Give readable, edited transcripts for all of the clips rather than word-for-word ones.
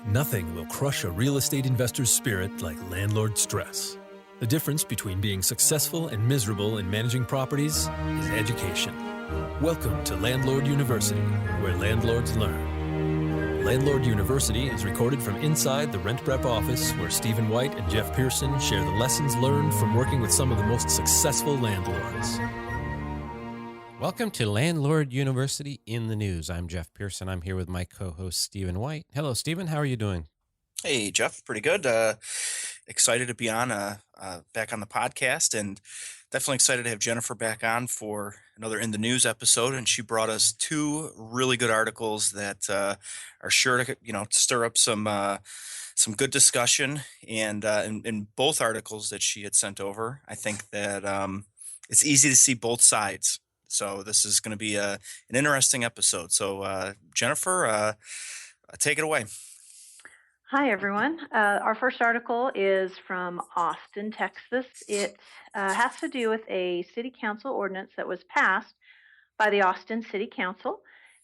Nothing will crush a real estate investor's spirit like landlord stress. The difference between being successful and miserable in managing properties is education. Welcome to Landlord University, where landlords learn. Landlord University is recorded from inside the RentPrep office, where Stephen White and Jeff Pearson share the lessons learned from working with some of the most successful landlords. Welcome to Landlord University in the News. I'm Jeff Pearson. I'm here with my co-host, Stephen White. Hello, Stephen. How are you doing? Hey, Jeff. Pretty good. Excited to be on back on the podcast, and definitely excited to have Jennifer back on for another In the News episode. And she brought us two really good articles that are sure to stir up some good discussion. And in both articles that she had sent over, I think that it's easy to see both sides. So this is going to be an interesting episode. So Jennifer, take it away. Hi, everyone. Our first article is from Austin, Texas. It has to do with a city council ordinance that was passed by the Austin City Council.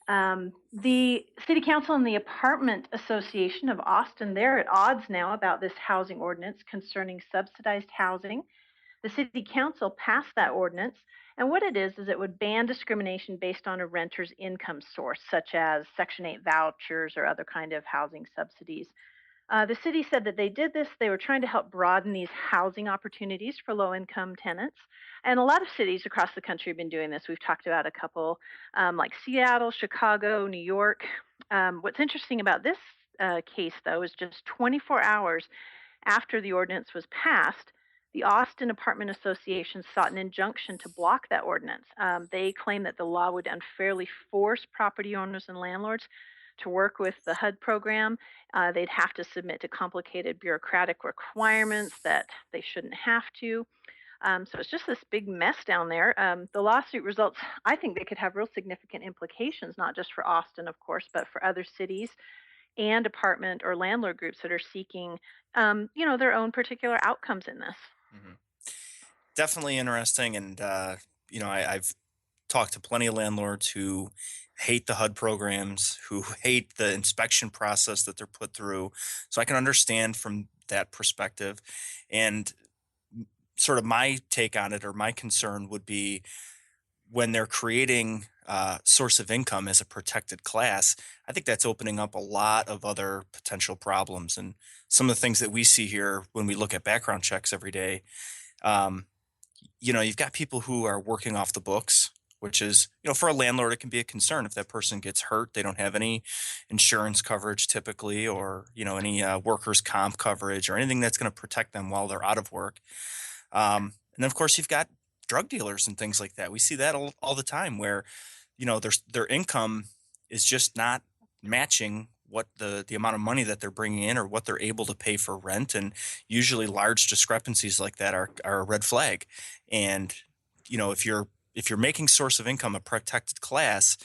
The City Council and the Apartment Association of Austin, they're at odds now about this housing ordinance concerning subsidized housing. The City Council passed that ordinance, and what it is it would ban discrimination based on a renter's income source, such as Section 8 vouchers or other kind of housing subsidies. The city said that they did this. They were trying to help broaden these housing opportunities for low-income tenants. And a lot of cities across the country have been doing this. We've talked about a couple like Seattle, Chicago, New York. What's interesting about this case, though, is just 24 hours after the ordinance was passed, the Austin Apartment Association sought an injunction to block that ordinance. They claim that the law would unfairly force property owners and landlords to work with the HUD program. They'd have to submit to complicated bureaucratic requirements that they shouldn't have to. So it's just this big mess down there. The lawsuit results, I think they could have real significant implications, not just for Austin, of course, but for other cities and apartment or landlord groups that are seeking, their own particular outcomes in this. Mm-hmm. Definitely interesting. And, I've talked to plenty of landlords who hate the HUD programs, who hate the inspection process that they're put through. So I can understand from that perspective. And sort of my take on it, or my concern, would be when they're creating source of income as a protected class. I think that's opening up a lot of other potential problems. And some of the things that we see here when we look at background checks every day, you've got people who are working off the books, which is, for a landlord, it can be a concern if that person gets hurt. They don't have any insurance coverage typically, or, any workers' comp coverage or anything that's going to protect them while they're out of work. And then, of course, you've got drug dealers and things like that. We see that all the time where, their income is just not matching what the amount of money that they're bringing in or what they're able to pay for rent. And usually large discrepancies like that are a red flag. And, if you're making source of income a protected class,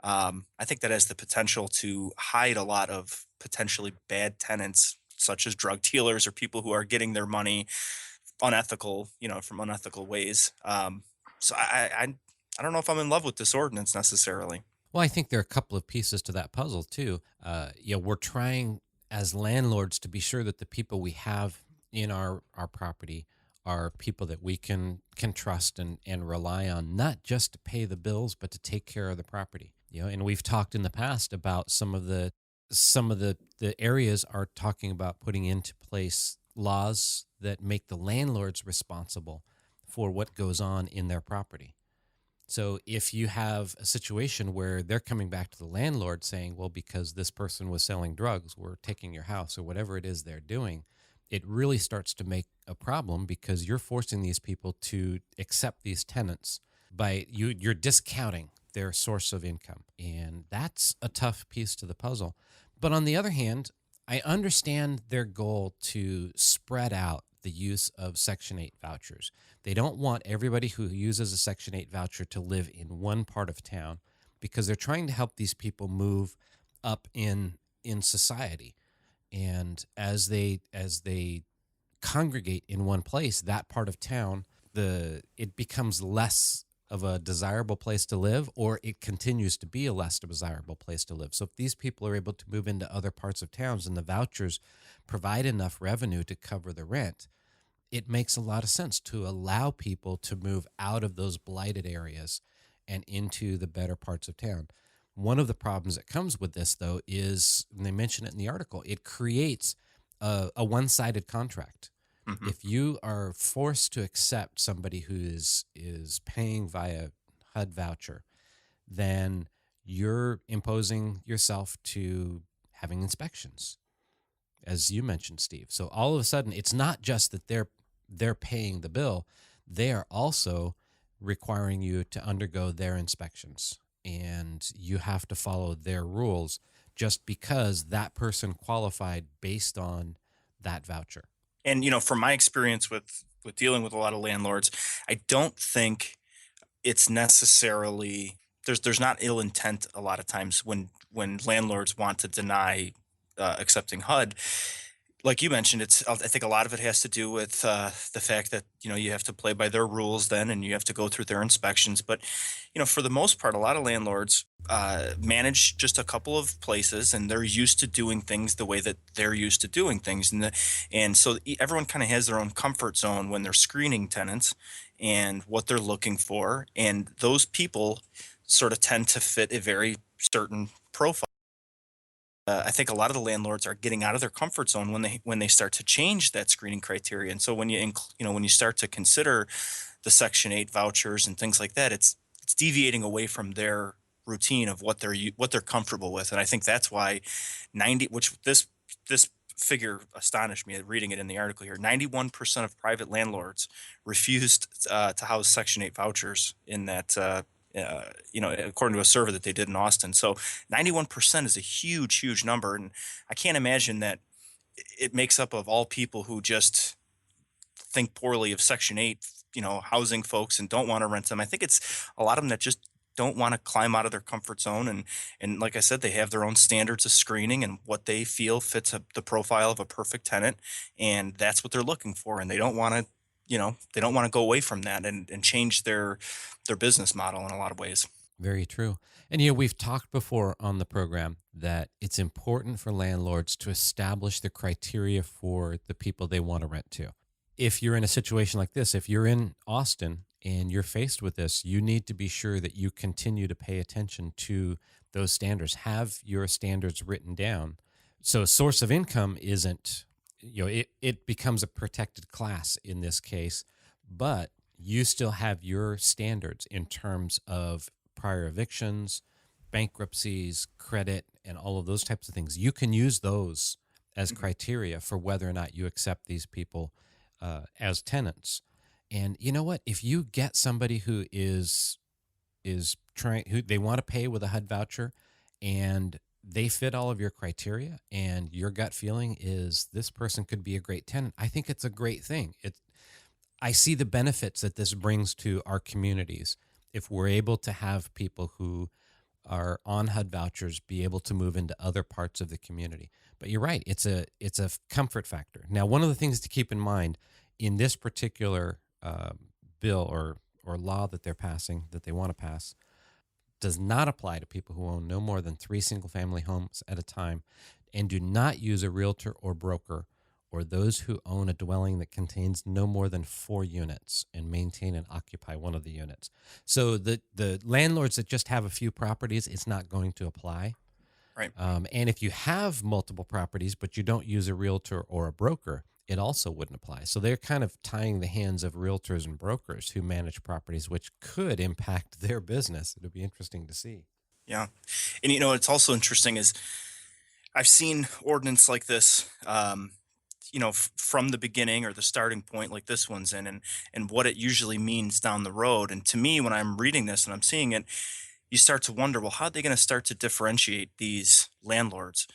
I think that has the potential to hide a lot of potentially bad tenants, such as drug dealers or people who are getting their money from unethical ways. So I don't know if I'm in love with this ordinance necessarily. Well, I think there are a couple of pieces to that puzzle, too. We're trying as landlords to be sure that the people we have in our property are people that we can trust and rely on, not just to pay the bills, but to take care of the property. And we've talked in the past about some of the areas are talking about putting into place laws that make the landlords responsible for what goes on in their property. So if you have a situation where they're coming back to the landlord saying, well, because this person was selling drugs, we're taking your house, or whatever it is they're doing, it really starts to make a problem, because you're forcing these people to accept these tenants by you're discounting their source of income. And that's a tough piece to the puzzle. But on the other hand, I understand their goal to spread out the use of Section 8 vouchers. They don't want everybody who uses a Section 8 voucher to live in one part of town, because they're trying to help these people move up in society. And as they congregate in one place, that part of town, it becomes less of a desirable place to live, or it continues to be a less desirable place to live. So if these people are able to move into other parts of towns and the vouchers provide enough revenue to cover the rent, it makes a lot of sense to allow people to move out of those blighted areas and into the better parts of town. One of the problems that comes with this, though, is, and they mention it in the article, it creates a one-sided contract. Hmm. If you are forced to accept somebody who is paying via HUD voucher, then you're imposing yourself to having inspections, as you mentioned, Steve. So all of a sudden, it's not just that they're paying the bill, they are also requiring you to undergo their inspections, and you have to follow their rules just because that person qualified based on that voucher. And from my experience with dealing with a lot of landlords, I don't think it's necessarily there's not ill intent a lot of times when landlords want to deny accepting HUD. Like you mentioned, I think a lot of it has to do with the fact that you have to play by their rules then, and you have to go through their inspections. But for the most part, a lot of landlords manage just a couple of places, and they're used to doing things the way that they're used to doing things, and so everyone kind of has their own comfort zone when they're screening tenants and what they're looking for, and those people sort of tend to fit a very certain profile. I think a lot of the landlords are getting out of their comfort zone when they start to change that screening criteria. And so when you start to consider the Section 8 vouchers and things like that, it's deviating away from their routine of what they're comfortable with. And I think that's why 90, which this figure astonished me reading it in the article here. 91% of private landlords refused to house Section 8 vouchers in that. According to a survey that they did in Austin. So 91% is a huge, huge number. And I can't imagine that it makes up of all people who just think poorly of Section 8, housing folks and don't want to rent them. I think it's a lot of them that just don't want to climb out of their comfort zone. And like I said, they have their own standards of screening and what they feel fits the profile of a perfect tenant. And that's what they're looking for. And they don't want to they don't want to go away from that and change their business model in a lot of ways. Very true. And we've talked before on the program that it's important for landlords to establish the criteria for the people they want to rent to. If you're in a situation like this, if you're in Austin and you're faced with this, you need to be sure that you continue to pay attention to those standards. Have your standards written down. So source of income isn't, it becomes a protected class in this case, but you still have your standards in terms of prior evictions, bankruptcies, credit, and all of those types of things. You can use those as criteria for whether or not you accept these people as tenants. And you know what? If you get somebody who is trying, who they want to pay with a HUD voucher, and they fit all of your criteria, and your gut feeling is this person could be a great tenant, I think it's a great thing. I see the benefits that this brings to our communities if we're able to have people who are on HUD vouchers be able to move into other parts of the community. But you're right, it's a comfort factor. Now, one of the things to keep in mind in this particular bill or law that they're passing, that they want to pass, does not apply to people who own no more than 3 single-family homes at a time and do not use a realtor or broker, or those who own a dwelling that contains no more than 4 units and maintain and occupy one of the units. So the landlords that just have a few properties, it's not going to apply. Right. And if you have multiple properties but you don't use a realtor or a broker, it also wouldn't apply. So they're kind of tying the hands of realtors and brokers who manage properties, which could impact their business. It'll be interesting to see. Yeah. And it's also interesting is I've seen ordinance like this, from the beginning or the starting point like this one's in, and what it usually means down the road. And to me, when I'm reading this and I'm seeing it, you start to wonder, well, how are they going to start to differentiate these landlords?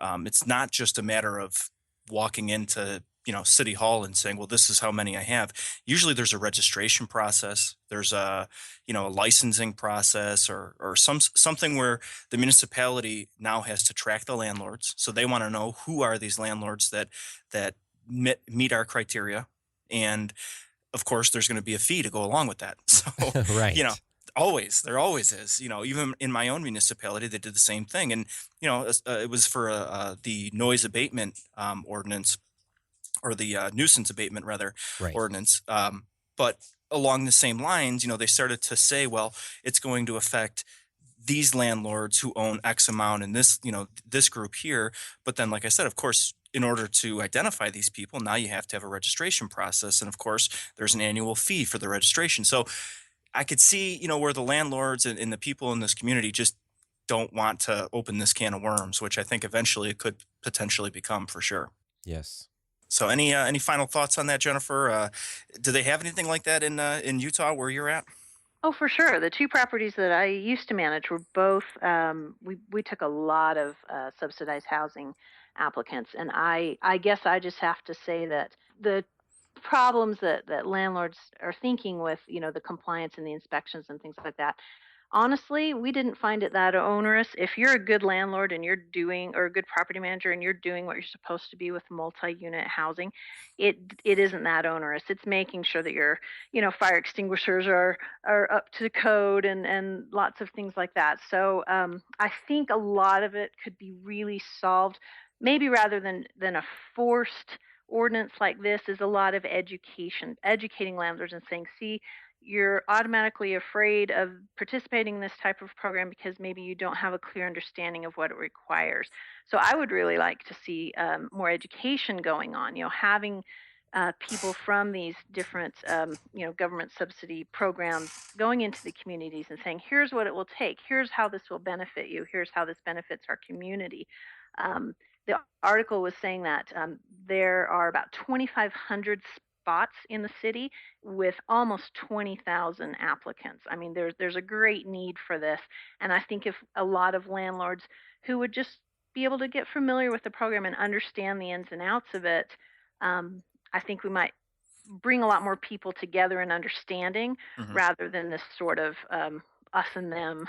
It's not just a matter of walking into city hall and saying, well, this is how many I have. Usually there's a registration process, there's a licensing process, or something where the municipality now has to track the landlords, so they want to know who are these landlords that meet our criteria. And of course, there's going to be a fee to go along with that. So, you know, Right. there always is. Even in my own municipality, they did the same thing, and it was for the noise abatement ordinance, or the nuisance abatement rather Right. ordinance. But along the same lines, they started to say, well, it's going to affect these landlords who own X amount in this, this group here. But then, like I said, of course, in order to identify these people, now you have to have a registration process. And of course, there's an annual fee for the registration. So I could see, where the landlords and the people in this community just don't want to open this can of worms, which I think eventually it could potentially become for sure. Yes. So any final thoughts on that, Jennifer? Do they have anything like that in Utah where you're at? Oh, for sure. The two properties that I used to manage were both, we took a lot of subsidized housing applicants. And I guess I just have to say that the problems that landlords are thinking with, the compliance and the inspections and things like that, honestly, we didn't find it that onerous. If you're a good landlord and you're doing, or a good property manager and you're doing what you're supposed to be with multi-unit housing, it isn't that onerous. It's making sure that your, fire extinguishers are up to code, and lots of things like that. So I think a lot of it could be really solved, maybe rather than a forced ordinance like this, is a lot of education, educating landlords and saying, see, you're automatically afraid of participating in this type of program because maybe you don't have a clear understanding of what it requires. So I would really like to see more education going on, having people from these different, government subsidy programs going into the communities and saying, here's what it will take, here's how this will benefit you, here's how this benefits our community. The article was saying that there are about 2,500 spots in the city with almost 20,000 applicants. I mean, there's a great need for this, and I think if a lot of landlords who would just be able to get familiar with the program and understand the ins and outs of it, I think we might bring a lot more people together in understanding Hmm. rather than this sort of us and them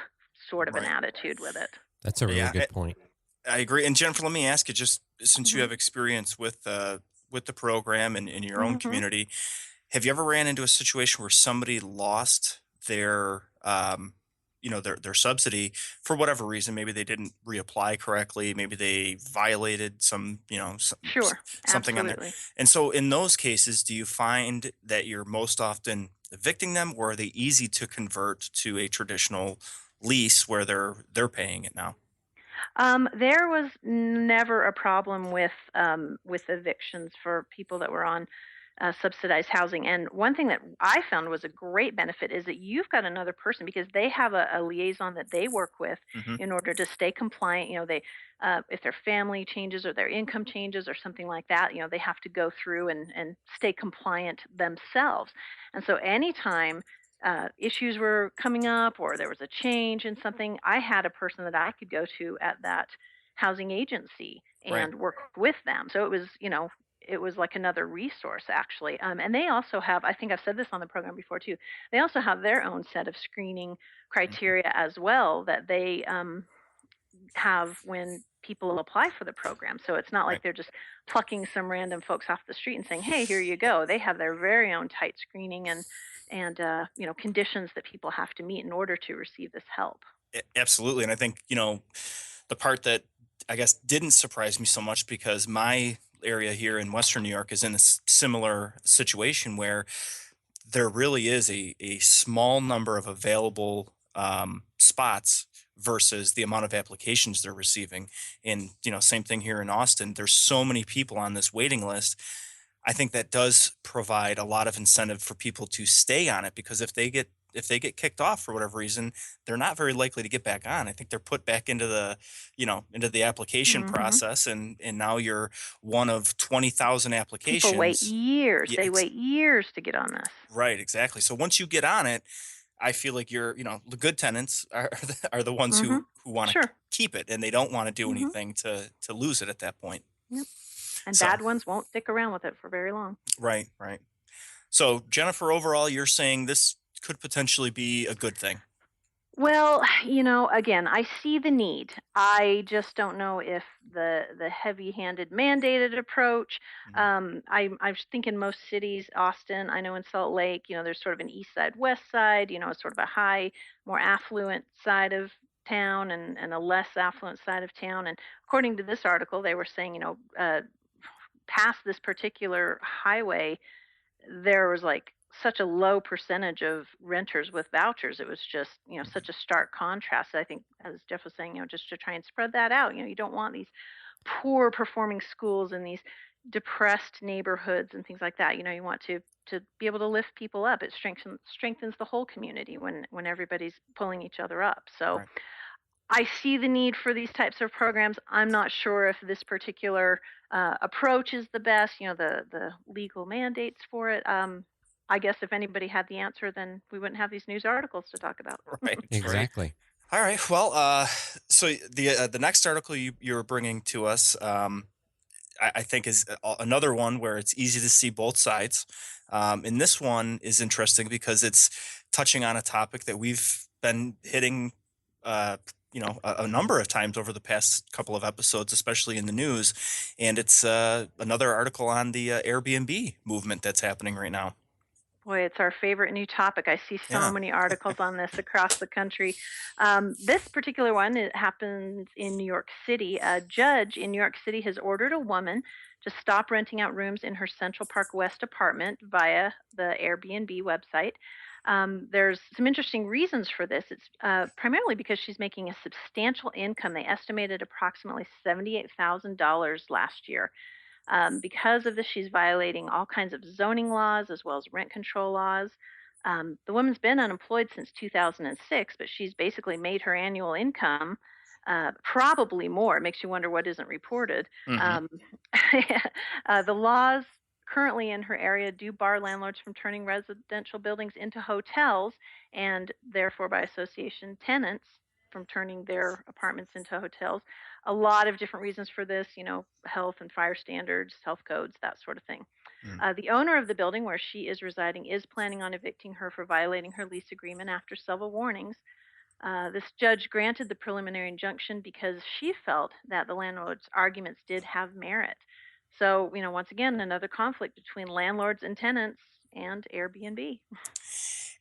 sort of an Right. attitude with it. That's a really Yeah, good point. I agree. And Jennifer, let me ask you, just since you Hmm. have experience with the program and in your own Hmm. community, have you ever ran into a situation where somebody lost their their subsidy for whatever reason? Maybe they didn't reapply correctly, maybe they violated some, Sure, something on there. absolutely. And so in those cases, do you find that you're most often evicting them, or are they easy to convert to a traditional lease where they're paying it now? There was never a problem with evictions for people that were on subsidized housing. And one thing that I found was a great benefit is that you've got another person, because they have a liaison that they work with Hmm. in order to stay compliant. They if their family changes or their income changes or something like that, they have to go through and stay compliant themselves. And so anytime issues were coming up or there was a change in something, I had a person that I could go to at that housing agency Right. and work with them. So it was like another resource actually. And they also have, I think I've said this on the program before too, they also have their own set of screening Mhm. criteria as well that they have when people apply for the program. So it's not Right. like they're just plucking some random folks off the street and saying, "Hey, here you go." They have their very own tight screening and conditions that people have to meet in order to receive this help. Absolutely. And I think, the part that I guess didn't surprise me so much, because my area here in Western New York is in a similar situation where there really is a small number of available spots versus the amount of applications they're receiving. And, same thing here in Austin. There's so many people on this waiting list. I think that does provide a lot of incentive for people to stay on it, because if they get kicked off for whatever reason, they're not very likely to get back on. I think they're put back into the application Hmm. process, and now you're one of 20,000 People wait applications. years. Yeah, They wait years to get on this. right, exactly. So once you get on it, I feel like the good tenants are the ones Hmm. who want to Sure. keep it, and they don't want to do Hmm. anything to lose it at that point. Yep. And So, bad ones won't stick around with it for very long. right, right. So, Jennifer, overall, you're saying this could potentially be a good thing. Well, again, I see the need. I just don't know if the heavy-handed mandated approach. Mhm. I was thinking most cities, Austin, I know in Salt Lake, there's sort of an east side, west side. Sort of a high, more affluent side of town and a less affluent side of town. And according to this article, they were saying, past this particular highway, there was like such a low percentage of renters with vouchers. It was just, such a stark contrast. I think, as Jeff was saying, just to try and spread that out. You don't want these poor performing schools in these depressed neighborhoods and things like that. You want to be able to lift people up. It strengthens the whole community when everybody's pulling each other up. So Right. I see the need for these types of programs. I'm not sure if this particular approach is the best. The legal mandates for it. I guess if anybody had the answer, then we wouldn't have these news articles to talk about. Right. Exactly. All right. Well, so the next article you were bringing to us, I think is another one where it's easy to see both sides. And this one is interesting because it's touching on a topic that we've been hitting, uh, a number of times over the past couple of episodes, especially in the news. And it's another article on the Airbnb movement that's happening right now. Boy, it's our favorite new topic. I see so Yeah. many articles on this across the country. This particular one, it happens in New York City. A judge in New York City has ordered a woman to stop renting out rooms in her Central Park West apartment via the Airbnb website. There's some interesting reasons for this. It's primarily because she's making a substantial income. They estimated approximately $78,000 last year. Because of this, she's violating all kinds of zoning laws as well as rent control laws. The woman's been unemployed since 2006, but she's basically made her annual income probably more. It makes you wonder what isn't reported. Hmm. Um, the laws currently in her area do bar landlords from turning residential buildings into hotels and therefore by association tenants from turning their apartments into hotels. A lot of different reasons for this, health and fire standards, health codes, that sort of thing. The owner of the building where she is residing is planning on evicting her for violating her lease agreement after several warnings. This judge granted the preliminary injunction because she felt that the landlord's arguments did have merit. So, once again, another conflict between landlords and tenants and Airbnb.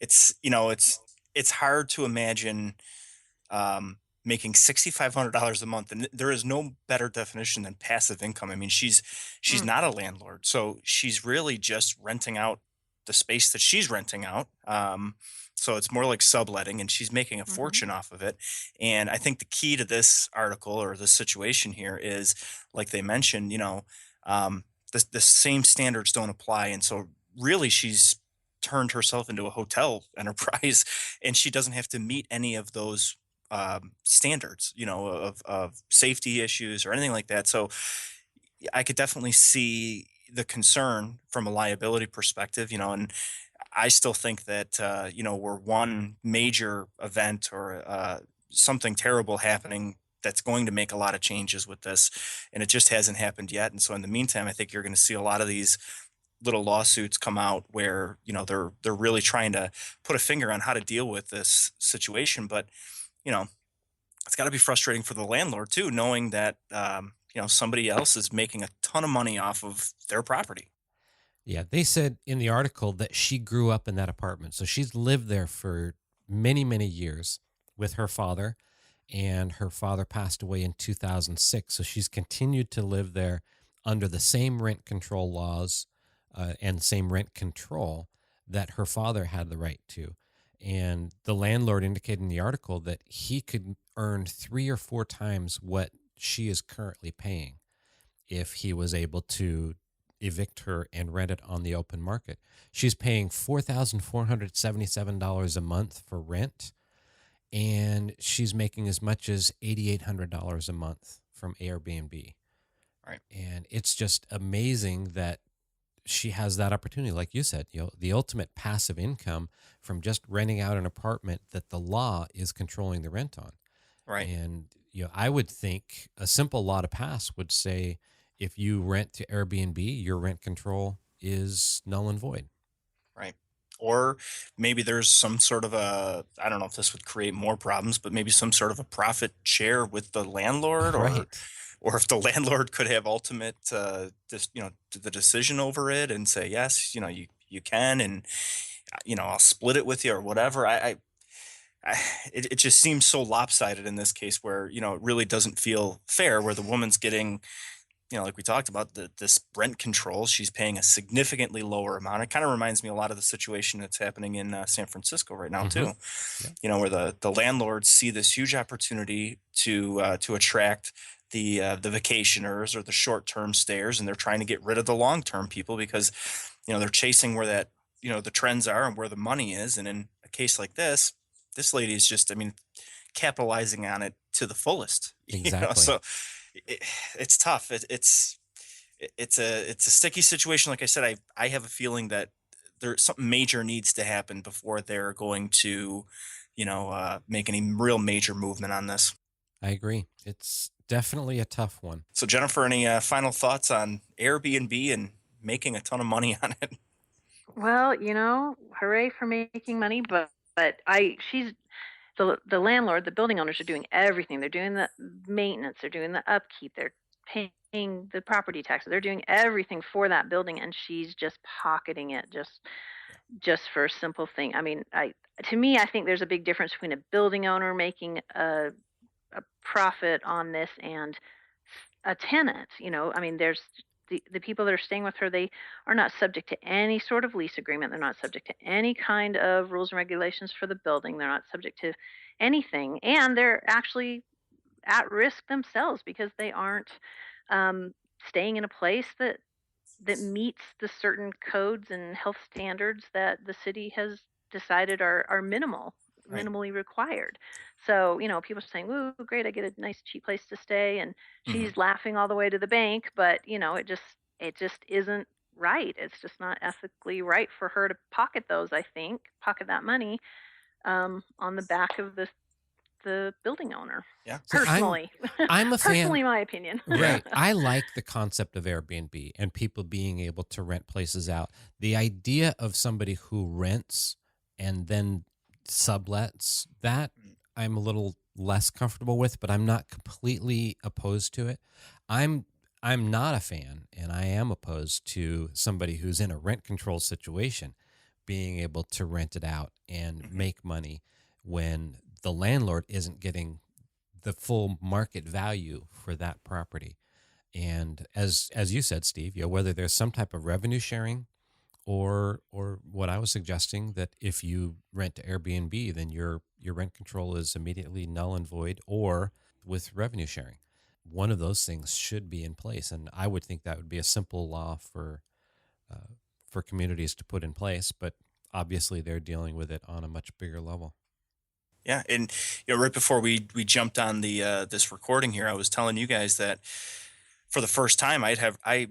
It's hard to imagine making $6,500 a month, and there is no better definition than passive income. I mean, she's Mm, not a landlord, so she's really just renting out the space that she's renting out. So it's more like subletting, and she's making a hmm fortune off of it. And I think the key to this article or this situation here is, like they mentioned, the same standards don't apply, and so really she's turned herself into a hotel enterprise, and she doesn't have to meet any of those standards, of safety issues or anything like that. So I could definitely see the concern from a liability perspective, and I still think that, we're one major event or something terrible happening that's going to make a lot of changes with this, and it just hasn't happened yet. And so in the meantime, I think you're going to see a lot of these little lawsuits come out where they're really trying to put a finger on how to deal with this situation. But you know it's got to be frustrating for the landlord too, knowing that somebody else is making a ton of money off of their property. Yeah, they said in the article that she grew up in that apartment. So she's lived there for many, many years with her father, and her father passed away in 2006. So she's continued to live there under the same rent control laws and same rent control that her father had the right to. And the landlord indicated in the article that he could earn 3 or 4 times what she is currently paying if he was able to evict her and rent it on the open market. She's paying $4,477 a month for rent, and she's making as much as $8,800 a month from Airbnb. Right. And it's just amazing that she has that opportunity, like you said, the ultimate passive income from just renting out an apartment that the law is controlling the rent on. Right. And I would think a simple law to pass would say if you rent to Airbnb, your rent control is null and void. Right. Or maybe there's some sort of I don't know if this would create more problems, but maybe some sort of a profit share with the landlord, Right. or if the landlord could have ultimate, the decision over it and say, yes, you can, and, I'll split it with you or whatever. It just seems so lopsided in this case where, it really doesn't feel fair where the woman's getting, like we talked about, this rent control. She's paying a significantly lower amount. It kind of reminds me a lot of the situation that's happening in San Francisco right now Mm-hmm. too. Yeah. Where the landlords see this huge opportunity to attract the vacationers or the short term stayers, and they're trying to get rid of the long term people because they're chasing where that the trends are and where the money is. And in a case like this lady is just, I mean, capitalizing on it to the fullest. Exactly. So it, it's tough. It's a sticky situation. Like I said, I have a feeling that something major needs to happen before they're going to, make any real major movement on this. I agree. It's definitely a tough one. So Jennifer, any final thoughts on Airbnb and making a ton of money on it? Well, hooray for making money, she's the landlord, the building owners are doing everything. They're doing the maintenance, they're doing the upkeep, they're paying the property taxes, they're doing everything for that building, and she's just pocketing it just for a simple thing. I mean, to me, I think there's a big difference between a building owner making a profit on this and a tenant. I mean, there's the people that are staying with her, they are not subject to any sort of lease agreement. They're not subject to any kind of rules and regulations for the building. They're not subject to anything. And they're actually at risk themselves because they aren't staying in a place that meets the certain codes and health standards that the city has decided are Right. minimally required. So, people are saying, "Woo, great, I get a nice cheap place to stay," and Hmm. she's laughing all the way to the bank, but, it just isn't right. It's just not ethically right for her to pocket that money on the back of the building owner. Yeah. See, Personally, I'm a fan. personally, my opinion. Yeah. Right. I like the concept of Airbnb and people being able to rent places out. The idea of somebody who rents and then sublets, that I'm a little less comfortable with, but I'm not completely opposed to it. I'm not a fan, and I am opposed to somebody who's in a rent control situation being able to rent it out and Mhm. make money when the landlord isn't getting the full market value for that property. And as you said, Steve, whether there's some type of revenue sharing or what I was suggesting, that if you rent to Airbnb, then your rent control is immediately null and void, or with revenue sharing. One of those things should be in place, and I would think that would be a simple law for communities to put in place. But obviously, they're dealing with it on a much bigger level. Yeah, and right before we jumped on the this recording here, I was telling you guys that for the first time I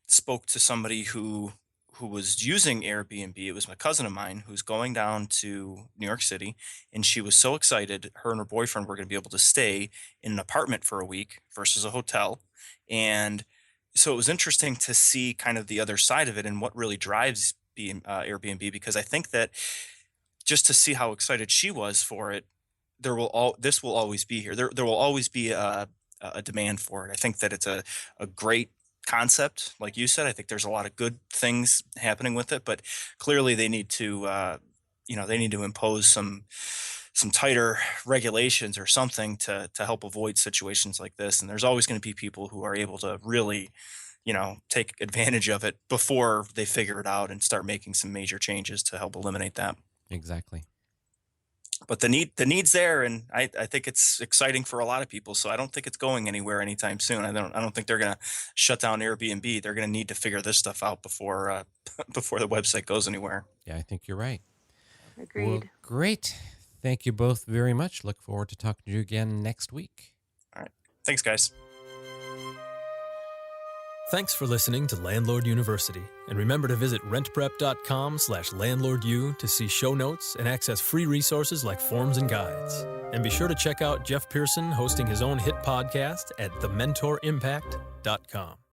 spoke to somebody who was using Airbnb. It was my cousin of mine who's going down to New York City, and she was so excited. Her and her boyfriend were going to be able to stay in an apartment for a week versus a hotel, and so it was interesting to see kind of the other side of it and what really drives Airbnb, because I think that just to see how excited she was for it, this will always be here. There will always be a demand for it. I think that it's a great concept, like you said. I think there's a lot of good things happening with it, but clearly they need to they need to impose some tighter regulations or something to help avoid situations like this. And there's always going to be people who are able to really take advantage of it before they figure it out and start making some major changes to help eliminate that. Exactly. But the need's there, and I think it's exciting for a lot of people. So I don't think it's going anywhere anytime soon. I don't think they're gonna shut down Airbnb. They're gonna need to figure this stuff out before before the website goes anywhere. Yeah, I think you're right. Well, Agreed. great. Thank you both very much. Look forward to talking to you again next week. All right, thanks, guys. Thanks for listening to Landlord University, and remember to visit rentprep.com/landlordu to see show notes and access free resources like forms and guides. And be sure to check out Jeff Pearson hosting his own hit podcast at thementorimpact.com.